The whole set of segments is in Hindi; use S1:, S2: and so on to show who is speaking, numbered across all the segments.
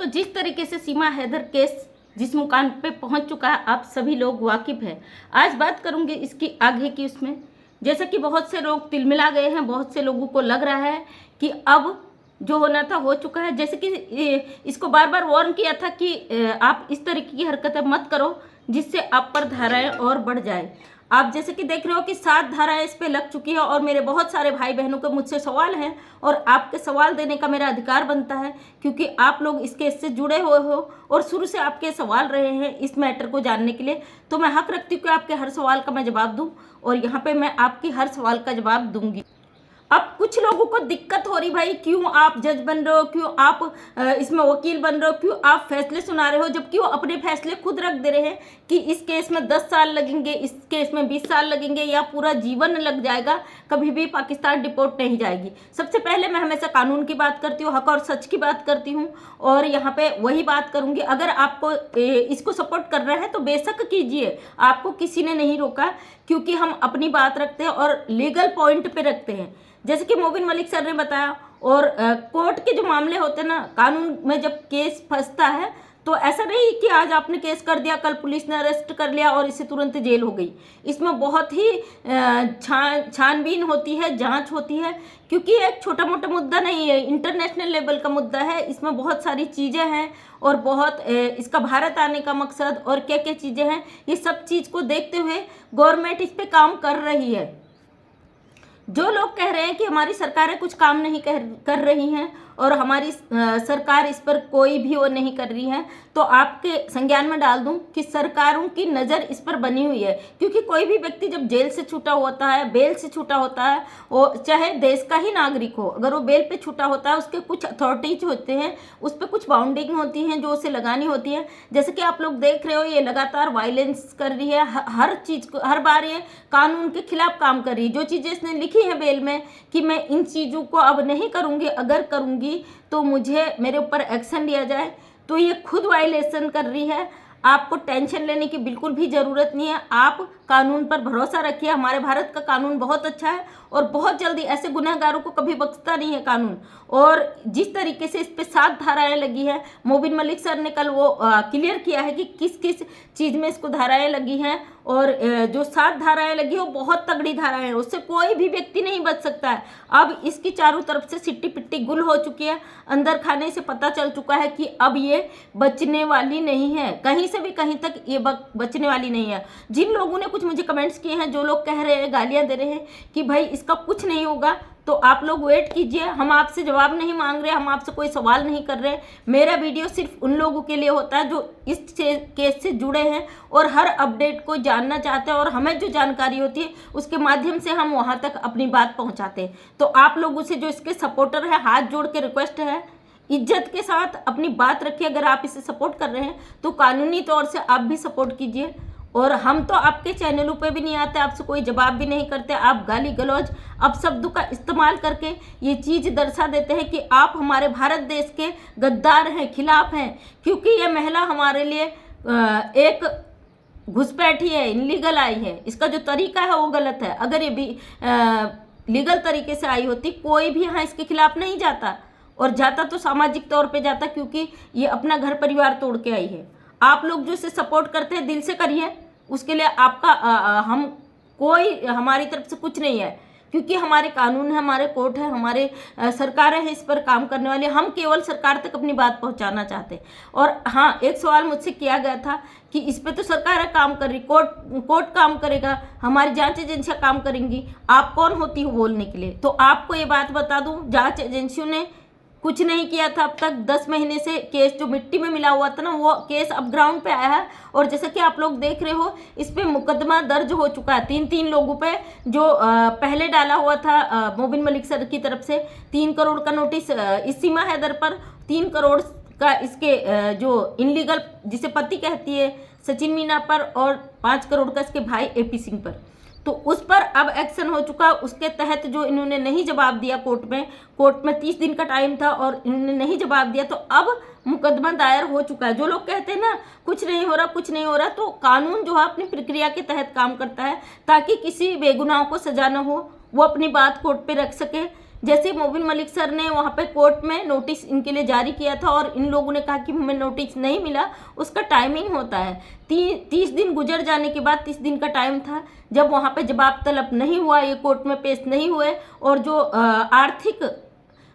S1: दोस्तों, जिस तरीके से सीमा हैदर केस जिस मुकाम पे पहुंच चुका है आप सभी लोग वाकिफ हैं। आज बात करूंगी इसकी आगे की उसमें, जैसा कि बहुत से लोग तिलमिला गए हैं, बहुत से लोगों को लग रहा है कि अब जो होना था हो चुका है। जैसे कि इसको बार बार वार्न किया था कि आप इस तरीके की हरकतें मत करो जिससे आप पर धाराएं और बढ़ जाए। आप जैसे कि देख रहे हो कि 7 धाराएं इस पे लग चुकी है और मेरे बहुत सारे भाई बहनों के मुझसे सवाल हैं और आपके सवाल देने का मेरा अधिकार बनता है, क्योंकि आप लोग इस केस से जुड़े हुए हो और शुरू से आपके सवाल रहे हैं इस मैटर को जानने के लिए। तो मैं हक रखती हूँ कि आपके हर सवाल का मैं जवाब दूँ और यहाँ पे मैं आपकी हर सवाल का जवाब दूंगी। अब कुछ लोगों को दिक्कत हो रही, भाई क्यों आप जज बन रहे हो, क्यों आप इसमें वकील बन रहे हो, क्यों आप फैसले सुना रहे हो, जबकि वो अपने फैसले खुद रख दे रहे हैं कि इस केस में 10 साल लगेंगे, इस केस में 20 साल लगेंगे या पूरा जीवन लग जाएगा, कभी भी पाकिस्तान डिपोर्ट नहीं जाएगी। सबसे पहले मैं हमेशा कानून की बात करती हूँ, हक और सच की बात करती हूँ और यहाँ पे वही बात करूँगी। अगर आपको इसको सपोर्ट कर रहा है तो बेशक कीजिए, आपको किसी ने नहीं रोका, क्योंकि हम अपनी बात रखते हैं और लीगल पॉइंट पे रखते हैं। जैसे कि मोबिन मलिक सर ने बताया, और कोर्ट के जो मामले होते हैं ना, कानून में जब केस फंसता है तो ऐसा नहीं कि आज आपने केस कर दिया, कल पुलिस ने अरेस्ट कर लिया और इससे तुरंत जेल हो गई। इसमें बहुत ही छानबीन होती है, जांच होती है, क्योंकि एक छोटा मोटा मुद्दा नहीं है, इंटरनेशनल लेवल का मुद्दा है। इसमें बहुत सारी चीज़ें हैं और बहुत इसका भारत आने का मकसद और क्या क्या चीज़ें हैं, ये सब चीज़ को देखते हुए गवर्नमेंट इस पर काम कर रही है। जो लोग कह रहे हैं कि हमारी सरकारें कुछ काम नहीं कर रही हैं और हमारी सरकार इस पर कोई भी वो नहीं कर रही है, तो आपके संज्ञान में डाल दूं कि सरकारों की नज़र इस पर बनी हुई है। क्योंकि कोई भी व्यक्ति जब जेल से छूटा होता है, बेल से छूटा होता है, वो चाहे देश का ही नागरिक हो, अगर वो बेल पे छूटा होता है उसके कुछ अथॉरिटीज होते हैं, उस पर कुछ बाउंडिंग होती हैं जो उसे लगानी होती है। जैसे कि आप लोग देख रहे हो ये लगातार वायलेंस कर रही है, हर चीज़ को, हर बार ये कानून के खिलाफ काम कर रही है। जो चीज़ें इसने लिखी है बेल में कि मैं इन चीज़ों को अब नहीं करूँगी, अगर करूँगी तो मुझे मेरे ऊपर एक्शन लिया जाए, तो ये खुद वायलेशन कर रही है। आपको टेंशन लेने की बिल्कुल भी ज़रूरत नहीं है, आप कानून पर भरोसा रखिए। हमारे भारत का कानून बहुत अच्छा है और बहुत जल्दी ऐसे गुनहगारों को कभी बख्शता नहीं है कानून। और जिस तरीके से इस पे 7 धाराएं लगी है, मोबिन मलिक सर ने कल वो क्लियर किया है कि किस किस चीज़ में इसको धाराएं लगी हैं, और जो 7 धाराएं लगी वो बहुत तगड़ी धाराएं हैं, उससे कोई भी व्यक्ति नहीं बच सकता है। अब इसकी चारों तरफ से सिट्टी पिट्टी गुल हो चुकी है, अंदर खाने से पता चल चुका है कि अब ये बचने वाली नहीं है, कहीं से भी कहीं तक ये बचने वाली नहीं है। जिन लोगों ने कुछ मुझे कमेंट्स किए हैं, जो लोग कह रहे हैं, गालियां दे रहे हैं कि भाई इसका कुछ नहीं होगा, तो आप लोग वेट कीजिए। हम आपसे जवाब नहीं मांग रहे, हम आपसे कोई सवाल नहीं कर रहे। मेरा वीडियो सिर्फ उन लोगों के लिए होता है जो इस केस से जुड़े हैं और हर अपडेट को जानना चाहते हैं, और हमें जो जानकारी होती है उसके माध्यम से हम वहाँ तक अपनी बात पहुँचाते हैं। तो आप लोगों से जो इसके सपोर्टर है, हाथ जोड़ के रिक्वेस्ट है, इज्जत के साथ अपनी बात रखिए। अगर आप इसे सपोर्ट कर रहे हैं तो कानूनी तौर से आप भी सपोर्ट कीजिए। और हम तो आपके चैनलों पे भी नहीं आते, आपसे कोई जवाब भी नहीं करते, आप गाली गलौज अपशब्दों का इस्तेमाल करके ये चीज़ दर्शा देते हैं कि आप हमारे भारत देश के गद्दार हैं, खिलाफ हैं। क्योंकि ये महिला हमारे लिए एक घुसपैठी है, इनलीगल आई है, इसका जो तरीका है वो गलत है। अगर ये भी लीगल तरीके से आई होती, कोई भी यहाँ इसके खिलाफ नहीं जाता, और जाता तो सामाजिक तौर पे जाता, क्योंकि ये अपना घर परिवार तोड़ के आई है। आप लोग जो इसे सपोर्ट करते हैं दिल से करिए, उसके लिए आपका हम कोई हमारी तरफ से कुछ नहीं है, क्योंकि हमारे कानून है, हमारे कोर्ट है, हमारे सरकारें हैं इस पर काम करने वाली। हम केवल सरकार तक अपनी बात पहुंचाना चाहते हैं। और हाँ, एक सवाल मुझसे किया गया था कि इस पे तो सरकार काम कर रही, कोर्ट काम करेगा, हमारी जांच एजेंसियां काम करेंगी, आप कौन होती हो बोलने के लिए। तो आपको ये बात बता दूं, जांच एजेंसियों ने कुछ नहीं किया था अब तक। 10 महीने से केस जो मिट्टी में मिला हुआ था ना, वो केस अब ग्राउंड पे आया है। और जैसे कि आप लोग देख रहे हो, इस पे मुकदमा दर्ज हो चुका है 3-3 लोगों पे। जो पहले डाला हुआ था मोबिन मलिक सर की तरफ से 3 करोड़ का नोटिस इस सीमा हैदर पर, 3 करोड़ का इसके जो इनलीगल जिसे पति कहती है सचिन मीना पर, और 5 करोड़ का इसके भाई AP सिंह पर। तो उस पर अब एक्शन हो चुका। उसके तहत जो इन्होंने नहीं जवाब दिया कोर्ट में 30 दिन का टाइम था और इन्होंने नहीं जवाब दिया, तो अब मुकदमा दायर हो चुका है। जो लोग कहते हैं ना कुछ नहीं हो रहा, कुछ नहीं हो रहा, तो कानून जो है अपनी प्रक्रिया के तहत काम करता है, ताकि किसी बेगुनाह को सजा न हो, वो अपनी बात कोर्ट पे रख सके। जैसे मोबिन मलिक सर ने वहाँ पे कोर्ट में नोटिस इनके लिए जारी किया था और इन लोगों ने कहा कि हमें नोटिस नहीं मिला, उसका टाइमिंग होता है 30 दिन गुजर जाने के बाद 30 दिन का टाइम था, जब वहाँ पे जवाब तलब नहीं हुआ, ये कोर्ट में पेश नहीं हुए और जो आर्थिक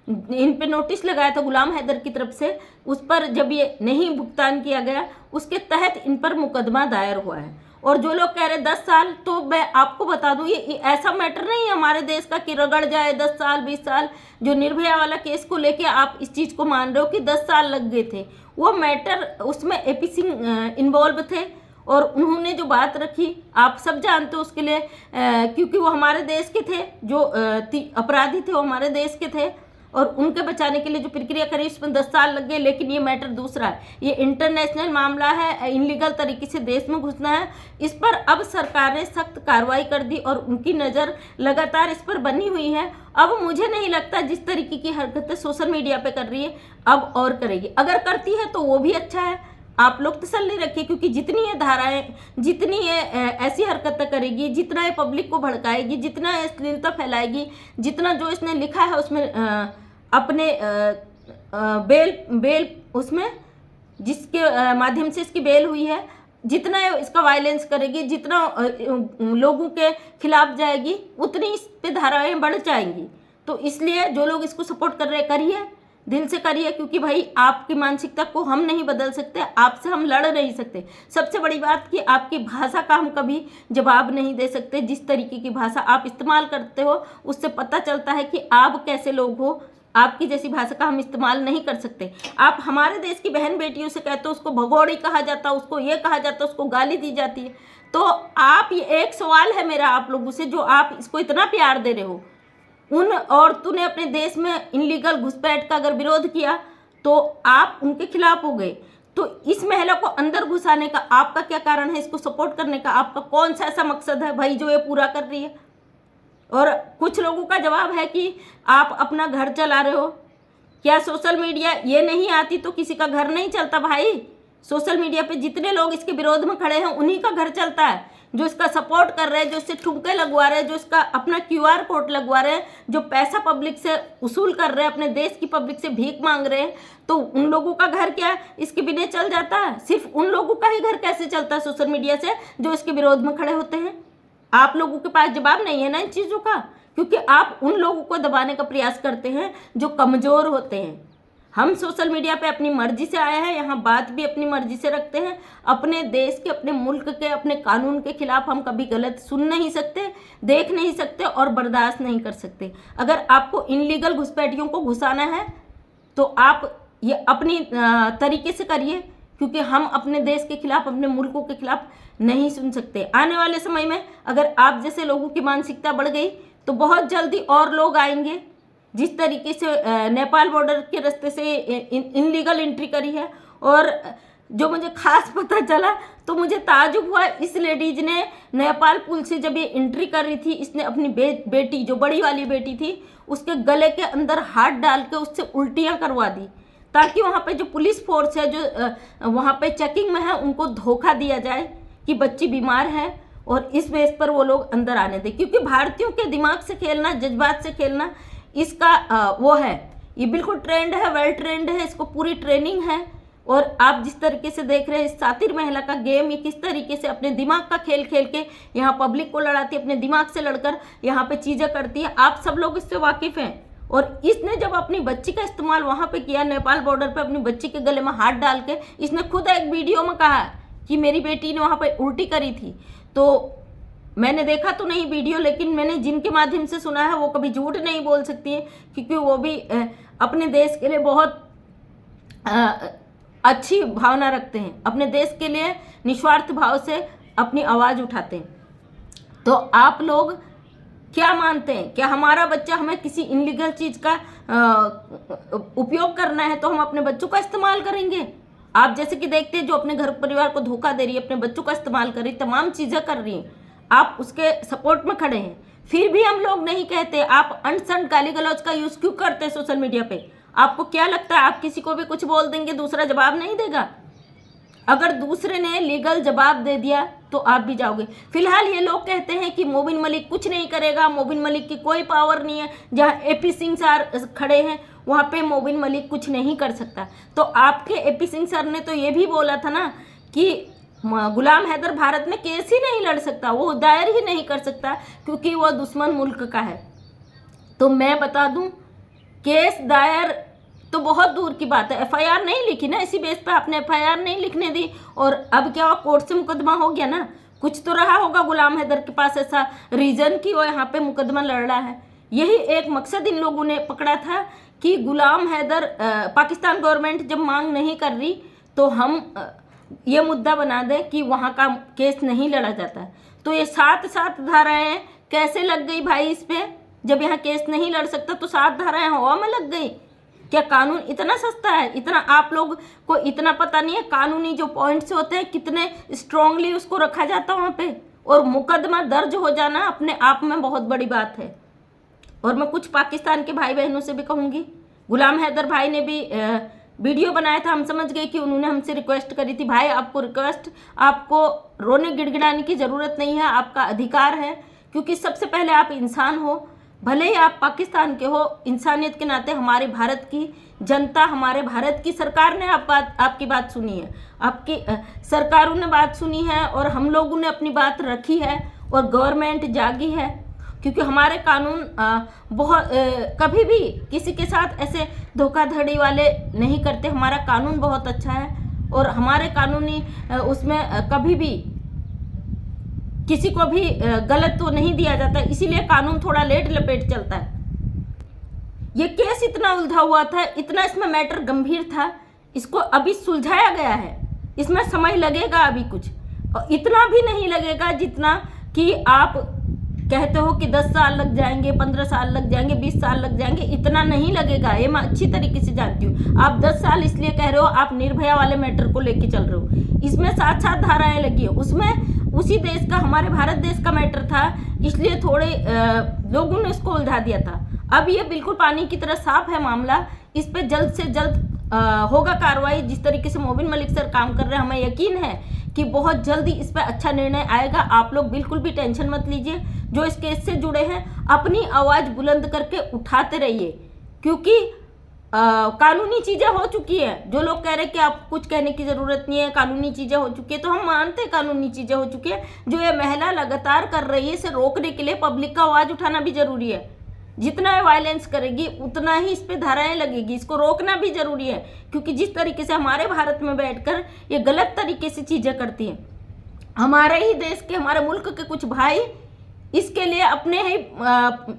S1: इन पे नोटिस लगाया था गुलाम हैदर की तरफ से, उस पर जब ये नहीं भुगतान किया गया, उसके तहत इन पर मुकदमा दायर हुआ है। और जो लोग कह रहे 10 साल, तो मैं आपको बता दूं ये ऐसा मैटर नहीं है हमारे देश का कि रगड़ जाए 10 साल 20 साल। जो निर्भया वाला केस को लेके आप इस चीज़ को मान रहे हो कि 10 साल लग गए थे, वो मैटर उसमें एपी सिंह इन्वॉल्व थे और उन्होंने जो बात रखी आप सब जानते हो उसके लिए, क्योंकि वो हमारे देश के थे, जो अपराधी थे वो हमारे देश के थे और उनके बचाने के लिए जो प्रक्रिया करी उसमें 10 साल लग गए। लेकिन ये मैटर दूसरा है, ये इंटरनेशनल मामला है, इनलीगल तरीके से देश में घुसना है। इस पर अब सरकार ने सख्त कार्रवाई कर दी और उनकी नज़र लगातार इस पर बनी हुई है। अब मुझे नहीं लगता जिस तरीके की हरकतें सोशल मीडिया पे कर रही है अब और करेगी, अगर करती है तो वो भी अच्छा है। आप लोग तसल्ली रखिए, क्योंकि जितनी ये धाराएं, जितनी ये ऐसी हरकतें करेगी, जितना ये पब्लिक को भड़काएगी, जितना ये अश्लीलता फैलाएगी, जितना जो इसने लिखा है उसमें अपने बेल उसमें जिसके माध्यम से इसकी बेल हुई है, जितना इसका वायलेंस करेगी, जितना लोगों के खिलाफ जाएगी, उतनी इस पे धाराएं बढ़ जाएंगी। तो इसलिए जो लोग इसको सपोर्ट कर रहे हैं, करिए, दिल से करिए, क्योंकि भाई आपकी मानसिकता को हम नहीं बदल सकते, आपसे हम लड़ नहीं सकते। सबसे बड़ी बात कि आपकी भाषा का हम कभी जवाब नहीं दे सकते। जिस तरीके की भाषा आप इस्तेमाल करते हो उससे पता चलता है कि आप कैसे लोग हो। आपकी जैसी भाषा का हम इस्तेमाल नहीं कर सकते। आप हमारे देश की बहन बेटियों से कहते हो, उसको भगोड़ी कहा जाता, उसको ये कहा जाता, उसको गाली दी जाती है। तो आप, ये एक सवाल है मेरा आप लोगों से, जो आप इसको इतना प्यार दे रहे हो, उन औरतों ने अपने देश में इनलीगल घुसपैठ का अगर विरोध किया तो आप उनके खिलाफ हो गए। तो इस महिला को अंदर घुसाने का आपका क्या कारण है? इसको सपोर्ट करने का आपका कौन सा ऐसा मकसद है भाई जो ये पूरा कर रही है? और कुछ लोगों का जवाब है कि आप अपना घर चला रहे हो। क्या सोशल मीडिया ये नहीं आती तो किसी का घर नहीं चलता भाई? सोशल मीडिया पे जितने लोग इसके विरोध में खड़े हैं उन्हीं का घर चलता है। जो इसका सपोर्ट कर रहे हैं, जो इससे ठुमके लगवा रहे हैं, जो इसका अपना QR कोड लगवा रहे हैं, जो पैसा पब्लिक से वसूल कर रहे हैं, अपने देश की पब्लिक से भीख मांग रहे हैं, तो उन लोगों का घर क्या इसके बिना चल जाता है? सिर्फ उन लोगों का ही घर कैसे चलता है सोशल मीडिया से जो इसके विरोध में खड़े होते हैं? आप लोगों के पास जवाब नहीं है ना इन चीज़ों का, क्योंकि आप उन लोगों को दबाने का प्रयास करते हैं जो कमज़ोर होते हैं। हम सोशल मीडिया पे अपनी मर्जी से आए हैं, यहाँ बात भी अपनी मर्जी से रखते हैं। अपने देश के, अपने मुल्क के, अपने कानून के खिलाफ हम कभी गलत सुन नहीं सकते, देख नहीं सकते और बर्दाश्त नहीं कर सकते। अगर आपको इनलीगल घुसपैठियों को घुसाना है तो आप ये अपनी तरीके से करिए, क्योंकि हम अपने देश के खिलाफ, अपने मुल्कों के खिलाफ नहीं सुन सकते। आने वाले समय में अगर आप जैसे लोगों की मानसिकता बढ़ गई तो बहुत जल्दी और लोग आएंगे। जिस तरीके से नेपाल बॉर्डर के रास्ते से इनलीगल एंट्री करी है, और जो मुझे खास पता चला तो मुझे ताजुब हुआ, इस लेडीज ने नेपाल पुल से जब ये एंट्री कर रही थी, इसने अपनी बेटी, जो बड़ी वाली बेटी थी, उसके गले के अंदर हाथ डाल के उससे उल्टियाँ करवा दी, ताकि वहाँ पे जो पुलिस फोर्स है, जो वहाँ पे चेकिंग में है, उनको धोखा दिया जाए कि बच्ची बीमार है और इस बेस पर वो लोग अंदर आने दें। क्योंकि भारतीयों के दिमाग से खेलना, जज्बात से खेलना, इसका वो है, ये बिल्कुल ट्रेंड है, वेल ट्रेंड है, इसको पूरी ट्रेनिंग है। और आप जिस तरीके से देख रहे हैं इस सातिर महिला का गेम, ये किस तरीके से अपने दिमाग का खेल खेल के यहाँ पब्लिक को लड़ाती है, अपने दिमाग से लड़कर यहाँ पे चीज़ें करती है। आप सब लोग इससे वाकिफ़ हैं। और इसने जब अपनी बच्ची का इस्तेमाल वहाँ पे किया, नेपाल बॉर्डर पे अपनी बच्ची के गले में हाथ डाल के, इसने खुद एक वीडियो में कहा कि मेरी बेटी ने वहाँ पे उल्टी करी थी। तो मैंने देखा तो नहीं वीडियो, लेकिन मैंने जिनके माध्यम से सुना है वो कभी झूठ नहीं बोल सकती है, क्योंकि वो भी अपने देश के लिए बहुत अच्छी भावना रखते हैं, अपने देश के लिए निस्वार्थ भाव से अपनी आवाज़ उठाते हैं। तो आप लोग क्या मानते हैं? क्या हमारा बच्चा, हमें किसी इनलीगल चीज़ का उपयोग करना है तो हम अपने बच्चों का इस्तेमाल करेंगे? आप जैसे कि देखते हैं जो अपने घर परिवार को धोखा दे रही है, अपने बच्चों का इस्तेमाल कर रही, तमाम चीज़ें कर रही हैं, आप उसके सपोर्ट में खड़े हैं, फिर भी हम लोग नहीं कहते। आप अनसन गाली गलौज का यूज़ क्यों करते हैं सोशल मीडिया पे? आपको क्या लगता है आप किसी को भी कुछ बोल देंगे, दूसरा जवाब नहीं देगा? अगर दूसरे ने लीगल जवाब दे दिया तो आप भी जाओगे। फिलहाल ये लोग कहते हैं कि मोबिन मलिक कुछ नहीं करेगा, मोबिन मलिक की कोई पावर नहीं है, जहाँ एपी सिंह सर खड़े हैं वहाँ पे मोबिन मलिक कुछ नहीं कर सकता। तो आपके एपी सिंह सर ने तो ये भी बोला था ना कि गुलाम हैदर भारत में केस ही नहीं लड़ सकता, वो दायर ही नहीं कर सकता क्योंकि वो दुश्मन मुल्क का है। तो मैं बता दूं, केस दायर तो बहुत दूर की बात है, एफआईआर नहीं लिखी ना, इसी बेस पे आपने एफआईआर नहीं लिखने दी और अब क्या हुआ, कोर्ट से मुकदमा हो गया ना। कुछ तो रहा होगा गुलाम हैदर के पास ऐसा रीजन कि वो यहाँ पे मुकदमा लड़ रहा है। यही एक मकसद इन लोगों ने पकड़ा था कि गुलाम हैदर, पाकिस्तान गवर्नमेंट जब मांग नहीं कर रही तो हम ये मुद्दा बना दें कि वहाँ का केस नहीं लड़ा जाता। तो ये 7 धाराएं कैसे लग गई भाई इस पे? जब यहाँ केस नहीं लड़ सकता तो 7 धाराएं हवा में लग गई। क्या कानून इतना सस्ता है? इतना आप लोग को इतना पता नहीं है कानूनी जो पॉइंट्स होते हैं कितने स्ट्रांगली उसको रखा जाता है वहाँ पे, और मुकदमा दर्ज हो जाना अपने आप में बहुत बड़ी बात है। और मैं कुछ पाकिस्तान के भाई बहनों से भी कहूँगी, गुलाम हैदर भाई ने भी वीडियो बनाया था, हम समझ गए कि उन्होंने हमसे रिक्वेस्ट करी थी, भाई आपको रिक्वेस्ट, आपको रोने गिड़गिड़ाने की ज़रूरत नहीं है, आपका अधिकार है, क्योंकि सबसे पहले आप इंसान हो, भले ही आप पाकिस्तान के हो, इंसानियत के नाते हमारे भारत की जनता, हमारे भारत की सरकार ने आपकी बात सुनी है, आपकी सरकारों ने बात सुनी है और हम लोगों ने अपनी बात रखी है और गवर्नमेंट जागी है, क्योंकि हमारे कानून बहुत कभी भी किसी के साथ ऐसे धोखाधड़ी वाले नहीं करते। हमारा कानून बहुत अच्छा है और हमारे कानूनी उसमें कभी भी किसी को भी गलत तो नहीं दिया जाता, इसीलिए कानून थोड़ा लेट लपेट चलता है। ये केस इतना उलझा हुआ था, इतना इसमें मैटर गंभीर था, इसको अभी सुलझाया गया है, इसमें समय लगेगा अभी कुछ, और इतना भी नहीं लगेगा जितना कि आप कहते हो कि 10 साल लग जाएंगे, 15 साल लग जाएंगे, 20 साल लग जाएंगे, इतना नहीं लगेगा। ये मैं अच्छी तरीके से जानती हूँ। आप 10 साल इसलिए कह रहे हो, आप निर्भया वाले मैटर को लेके चल रहे हो, इसमें 7 धाराएं लगी है, उसमें उसी देश का, हमारे भारत देश का मैटर था, इसलिए थोड़े लोगों ने इसको उलझा दिया था। अब ये बिल्कुल पानी की तरह साफ है मामला, इस पर जल्द से जल्द होगा कार्रवाई। जिस तरीके से मोबिन मलिक सर काम कर रहे हैं, हमें यकीन है कि बहुत जल्दी इस पर अच्छा निर्णय आएगा। आप लोग बिल्कुल भी टेंशन मत लीजिए, जो इस केस से जुड़े हैं अपनी आवाज़ बुलंद करके उठाते रहिए, क्योंकि कानूनी चीज़ें हो चुकी हैं। जो लोग कह रहे हैं कि आप कुछ कहने की ज़रूरत नहीं है, कानूनी चीज़ें हो चुकी है, तो हम मानते हैं कानूनी चीज़ें हो चुकी है। जो ये महिला लगातार कर रही है, इसे रोकने के लिए पब्लिक का आवाज़ उठाना भी ज़रूरी है। जितना ये वायलेंस करेगी उतना ही इस पे धाराएं लगेगी, इसको रोकना भी ज़रूरी है, क्योंकि जिस तरीके से हमारे भारत में बैठकर ये गलत तरीके से चीज़ें करती हैं, हमारे ही देश के, हमारे मुल्क के कुछ भाई इसके लिए अपने ही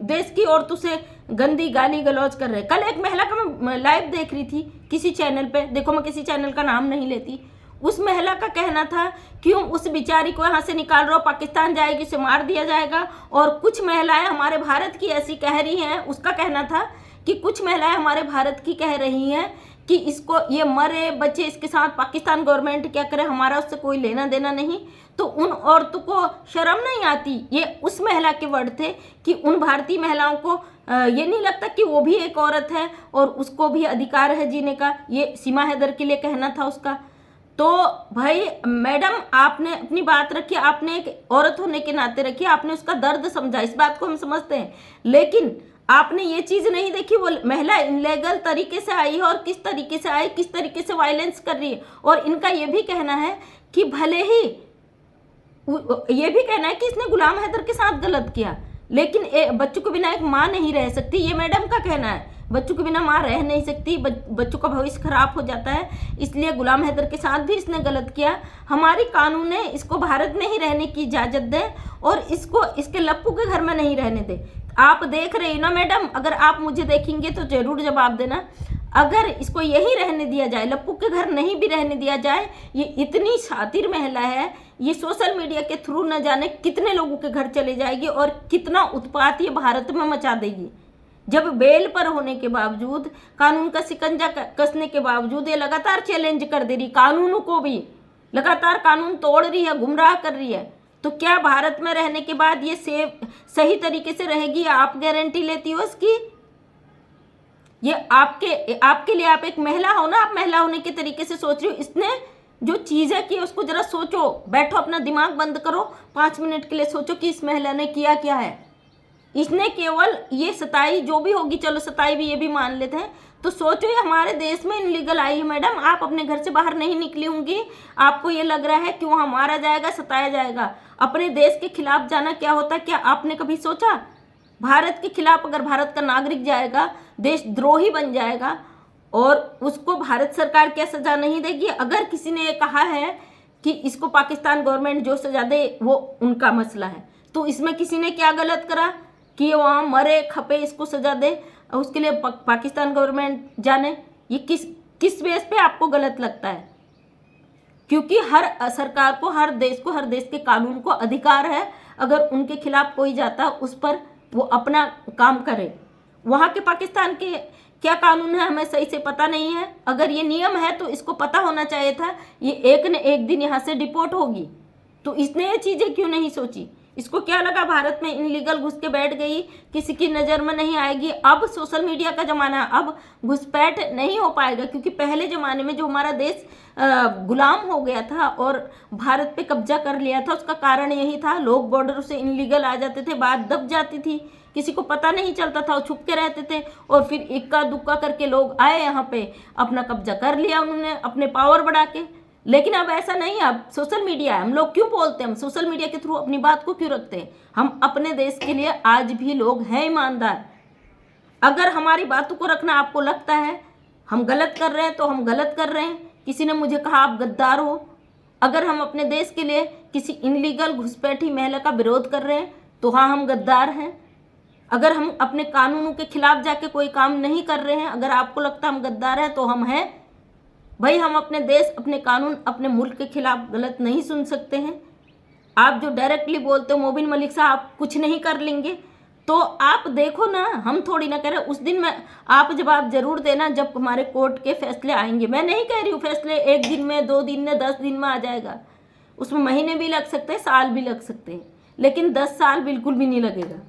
S1: देश की औरतों से गंदी गाली गलौज कर रहे हैं। कल एक महिला का मैं लाइव देख रही थी किसी चैनल पे, देखो मैं किसी चैनल का नाम नहीं लेती, उस महिला का कहना था क्यों उस बिचारी को यहाँ से निकाल रहे हो, पाकिस्तान जाएगी, उसे मार दिया जाएगा। और कुछ महिलाएं हमारे भारत की ऐसी कह रही हैं, उसका कहना था कि कुछ महिलाएं हमारे भारत की कह रही हैं कि इसको, ये मरे बच्चे इसके साथ, पाकिस्तान गवर्नमेंट क्या करे, हमारा उससे कोई लेना देना नहीं। तो उन औरतों को शर्म नहीं आती? ये उस महिला के वर्ड थे कि उन भारतीय महिलाओं को ये नहीं लगता कि वो भी एक औरत है और उसको भी अधिकार है जीने का? ये सीमा हैदर के लिए कहना था उसका। तो भाई मैडम, आपने अपनी बात रखी, आपने एक औरत होने के नाते रखी, आपने उसका दर्द समझा, इस बात को हम समझते हैं, लेकिन आपने ये चीज़ नहीं देखी वो महिला इनलीगल तरीके से आई है और किस तरीके से आई, किस तरीके से वायलेंस कर रही है। और इनका ये भी कहना है कि भले ही ये भी कहना है कि इसने गुलाम हैदर के साथ गलत किया, लेकिन बच्चों के बिना एक माँ नहीं रह सकती, ये मैडम का कहना है। बच्चों के बिना माँ रह नहीं सकती, बच्चों का भविष्य खराब हो जाता है, इसलिए गुलाम हैदर के साथ भी इसने गलत किया। हमारी कानून ने इसको भारत में ही रहने की इजाज़त दे और इसको इसके लप्पू के घर में नहीं रहने दे। आप देख रहे हो ना मैडम, अगर आप मुझे देखेंगे तो जरूर जवाब देना। अगर इसको यही रहने दिया जाए, लप्पू के घर नहीं भी रहने दिया जाए, ये इतनी शातिर महिला है, ये सोशल मीडिया के थ्रू न जाने कितने लोगों के घर चले जाएगी और कितना उत्पात ये भारत में मचा देगी। जब बेल पर होने के बावजूद, कानून का शिकंजा कसने के बावजूद ये लगातार चैलेंज कर दे रही, कानूनों को भी लगातार कानून तोड़ रही है, गुमराह कर रही है, तो क्या भारत में रहने के बाद ये सही तरीके से रहेगी? आप गारंटी लेती हो इसकी? ये आपके लिए, आप एक महिला हो ना, आप महिला होने के तरीके से सोच रही हो। इसने जो चीज़ें की उसको जरा सोचो, बैठो, अपना दिमाग बंद करो, 5 मिनट के लिए सोचो कि इस महिला ने किया क्या है। इसने केवल ये सताई, जो भी होगी चलो सताई भी, ये भी मान लेते हैं, तो सोचो ये हमारे देश में इनलीगल आई है। मैडम आप अपने घर से बाहर नहीं निकली होंगी, आपको ये लग रहा है कि वहाँ मारा जाएगा, सताया जाएगा। अपने देश के खिलाफ जाना क्या होता है, क्या आपने कभी सोचा? भारत के खिलाफ अगर भारत का नागरिक जाएगा, देशद्रोही बन जाएगा, और उसको भारत सरकार क्या सज़ा नहीं देगी? अगर किसी ने ये कहा है कि इसको पाकिस्तान गवर्नमेंट जो सज़ा दे वो उनका मसला है, तो इसमें किसी ने क्या गलत करा कि ये वहाँ मरे खपे, इसको सज़ा दे, उसके लिए पाकिस्तान गवर्नमेंट जाने? ये किस बेस पे आपको गलत लगता है? क्योंकि हर सरकार को, हर देश के कानून को अधिकार है, अगर उनके खिलाफ कोई जाता उस पर वो अपना काम करे। वहाँ के पाकिस्तान के क्या कानून है हमें सही से पता नहीं है। अगर ये नियम है तो इसको पता होना चाहिए था, ये एक न एक दिन यहाँ से डिपोर्ट होगी। तो इसने ये चीज़ें क्यों नहीं सोची? इसको क्या लगा भारत में इनलीगल घुस के बैठ गई, किसी की नज़र में नहीं आएगी। अब सोशल मीडिया का ज़माना, अब घुसपैठ नहीं हो पाएगा, क्योंकि पहले ज़माने में जो हमारा देश गुलाम हो गया था और भारत पे कब्जा कर लिया था, उसका कारण यही था, लोग बॉर्डर से इनलीगल आ जाते थे, बात दब जाती थी, किसी को पता नहीं चलता था, वो छुप के रहते थे, और फिर इक्का दुक्का करके लोग आए यहाँ पे, अपना कब्जा कर लिया उन्होंने अपने पावर बढ़ा के। लेकिन अब ऐसा नहीं है, अब सोशल मीडिया है। हम लोग क्यों बोलते हैं, हम सोशल मीडिया के थ्रू अपनी बात को क्यों रखते हैं? हम अपने देश के लिए आज भी लोग हैं ईमानदार। अगर हमारी बातों को रखना आपको लगता है हम गलत कर रहे हैं तो हम गलत कर रहे हैं। किसी ने मुझे कहा आप गद्दार हो। अगर हम अपने देश के लिए किसी इनलीगल घुसपैठी महिला का विरोध कर रहे हैं तो हाँ हम गद्दार हैं। अगर हम अपने कानूनों के खिलाफ जाके कोई काम नहीं कर रहे हैं, अगर आपको लगता है हम गद्दार हैं तो हम हैं। भाई हम अपने देश, अपने कानून, अपने मुल्क के खिलाफ गलत नहीं सुन सकते हैं। आप जो डायरेक्टली बोलते हो मोबिन मलिक साहब आप कुछ नहीं कर लेंगे, तो आप देखो ना, हम थोड़ी ना कह रहे। उस दिन में आप जवाब जरूर देना जब हमारे कोर्ट के फैसले आएंगे। मैं नहीं कह रही हूँ फैसले 1 दिन में, 2 दिन में, 10 दिन में आ जाएगा। उसमें महीने भी लग सकते हैं, साल भी लग सकते हैं, लेकिन 10 साल बिल्कुल भी नहीं लगेगा,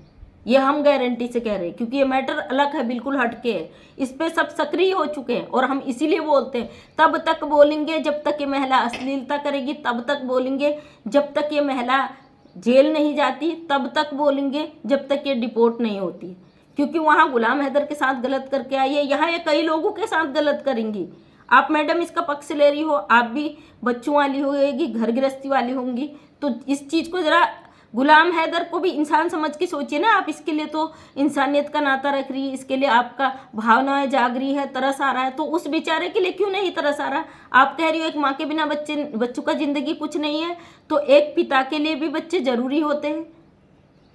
S1: ये हम गारंटी से कह रहे हैं। क्योंकि ये मैटर अलग है, बिल्कुल हटके है, इस पे सब सक्रिय हो चुके हैं। और हम इसीलिए बोलते हैं तब तक बोलेंगे जब तक ये महिला अश्लीलता करेगी, तब तक बोलेंगे जब तक ये महिला जेल नहीं जाती, तब तक बोलेंगे जब तक ये डिपोर्ट नहीं होती। क्योंकि वहाँ गुलाम हैदर के साथ गलत करके आई है, यहाँ ये कई लोगों के साथ गलत करेंगी। आप मैडम इसका पक्ष ले रही हो, आप भी बच्चों वाली होगी, घर गृहस्थी वाली होंगी, तो इस चीज़ को ज़रा गुलाम हैदर को भी इंसान समझ के सोचिए ना। आप इसके लिए तो इंसानियत का नाता रख रही है, इसके लिए आपका भावनाएं जाग रही है, तरस आ रहा है, तो उस बेचारे के लिए क्यों नहीं तरस आ रहा? आप कह रही हो एक माँ के बिना बच्चों का जिंदगी कुछ नहीं है, तो एक पिता के लिए भी बच्चे जरूरी होते हैं।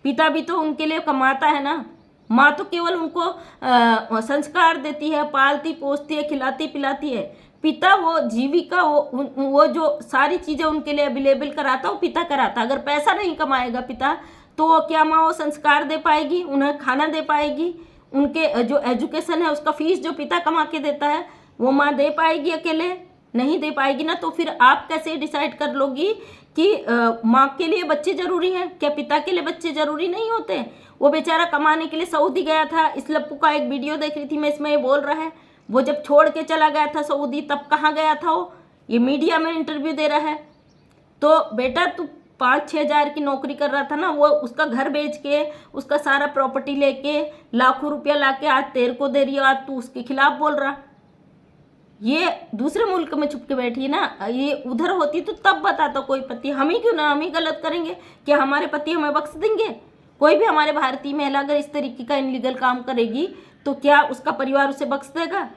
S1: पिता भी तो उनके लिए कमाता है ना। माँ तो केवल उनको संस्कार देती है, पालती पोसती है, खिलाती पिलाती है। पिता वो जीविका, वो जो सारी चीज़ें उनके लिए अवेलेबल कराता, वो पिता कराता। अगर पैसा नहीं कमाएगा पिता, तो क्या माँ वो संस्कार दे पाएगी, उन्हें खाना दे पाएगी? उनके जो एजुकेशन है उसका फीस जो पिता कमा के देता है वो माँ दे पाएगी? अकेले नहीं दे पाएगी ना। तो फिर आप कैसे डिसाइड कर लोगी कि माँ के लिए बच्चे ज़रूरी हैं? क्या पिता के लिए बच्चे ज़रूरी नहीं होते? वो बेचारा कमाने के लिए सऊदी गया था। इस लप्पू का एक वीडियो देख रही थी मैं, इसमें ये बोल रहा है वो जब छोड़ के चला गया था सऊदी, तब कहाँ गया था वो? ये मीडिया में इंटरव्यू दे रहा है। तो बेटा तू 5-6 हज़ार की नौकरी कर रहा था ना, वो उसका घर बेच के, उसका सारा प्रॉपर्टी लेके, लाखों रुपया लाके आज तेरे को दे रही है, आज तू उसके खिलाफ बोल रहा। ये दूसरे मुल्क में छुप के बैठी है ना, ये उधर होती तो तब बताता कोई पति। हम ही क्यों ना, हम ही गलत करेंगे? क्या हमारे पति हमें बख्श देंगे? कोई भी हमारे भारतीय महिला अगर इस तरीके का इनलीगल काम करेगी तो क्या उसका परिवार उसे बख्श देगा?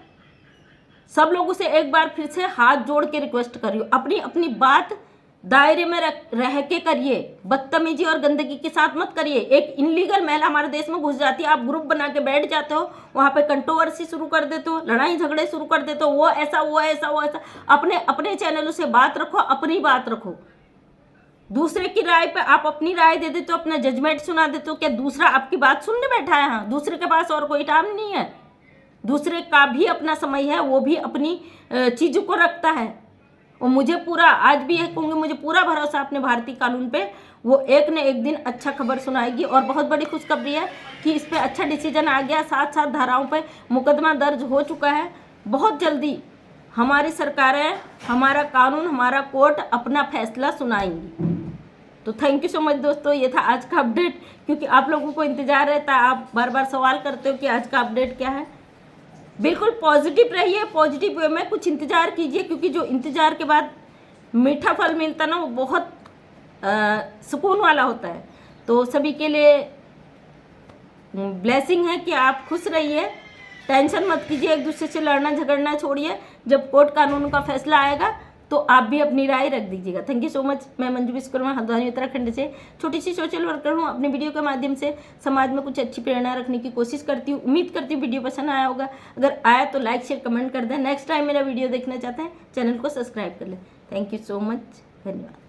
S1: सब लोगों से एक बार फिर से हाथ जोड़ के रिक्वेस्ट करिए, अपनी अपनी बात दायरे में रह के करिए, बदतमीजी और गंदगी के साथ मत करिए। एक इनलीगल महिला हमारे देश में घुस जाती है, आप ग्रुप बना के बैठ जाते हो, वहाँ पे कंट्रोवर्सी शुरू कर देते हो, लड़ाई झगड़े शुरू कर देते हो, वो ऐसा वो ऐसा वो ऐसा। अपने अपने चैनलों से बात रखो, अपनी बात रखो। दूसरे की राय पे आप अपनी राय दे देते हो, अपना जजमेंट सुना देते हो। क्या दूसरा आपकी बात सुनने बैठा है? हाँ, दूसरे के पास और कोई काम नहीं है। दूसरे का भी अपना समय है, वो भी अपनी चीज़ों को रखता है। और मुझे पूरा, आज भी कहूँगी, मुझे पूरा भरोसा अपने भारतीय कानून पे, वो एक न एक दिन अच्छा खबर सुनाएगी। और बहुत बड़ी खुशखबरी है कि इस पर अच्छा डिसीजन आ गया। 7-7 धाराओं पे मुकदमा दर्ज हो चुका है। बहुत जल्दी हमारी सरकारें, हमारा कानून, हमारा कोर्ट अपना फैसला सुनाएंगी। तो थैंक यू सो मच दोस्तों, ये था आज का अपडेट। क्योंकि आप लोगों को इंतज़ार रहता है, आप बार बार सवाल करते हो कि आज का अपडेट क्या है। बिल्कुल पॉजिटिव रहिए, पॉजिटिव वे में कुछ इंतज़ार कीजिए, क्योंकि जो इंतज़ार के बाद मीठा फल मिलता ना, वो बहुत सुकून वाला होता है। तो सभी के लिए ब्लेसिंग है कि आप खुश रहिए, टेंशन मत कीजिए, एक दूसरे से लड़ना झगड़ना छोड़िए। जब कोर्ट कानून का फैसला आएगा तो आप भी अपनी राय रख दीजिएगा। Thank you so much. मैं मंजू विश्वकर्मा, हल्द्वानी उत्तराखंड से छोटी सी सोशल वर्कर हूँ। अपने वीडियो के माध्यम से समाज में कुछ अच्छी प्रेरणा रखने की कोशिश करती हूँ। उम्मीद करती हूँ वीडियो पसंद आया होगा। अगर आया तो लाइक शेयर कमेंट कर दें। नेक्स्ट टाइम मेरा वीडियो देखना चाहते हैं, चैनल को सब्सक्राइब कर लें। थैंक यू सो मच, धन्यवाद।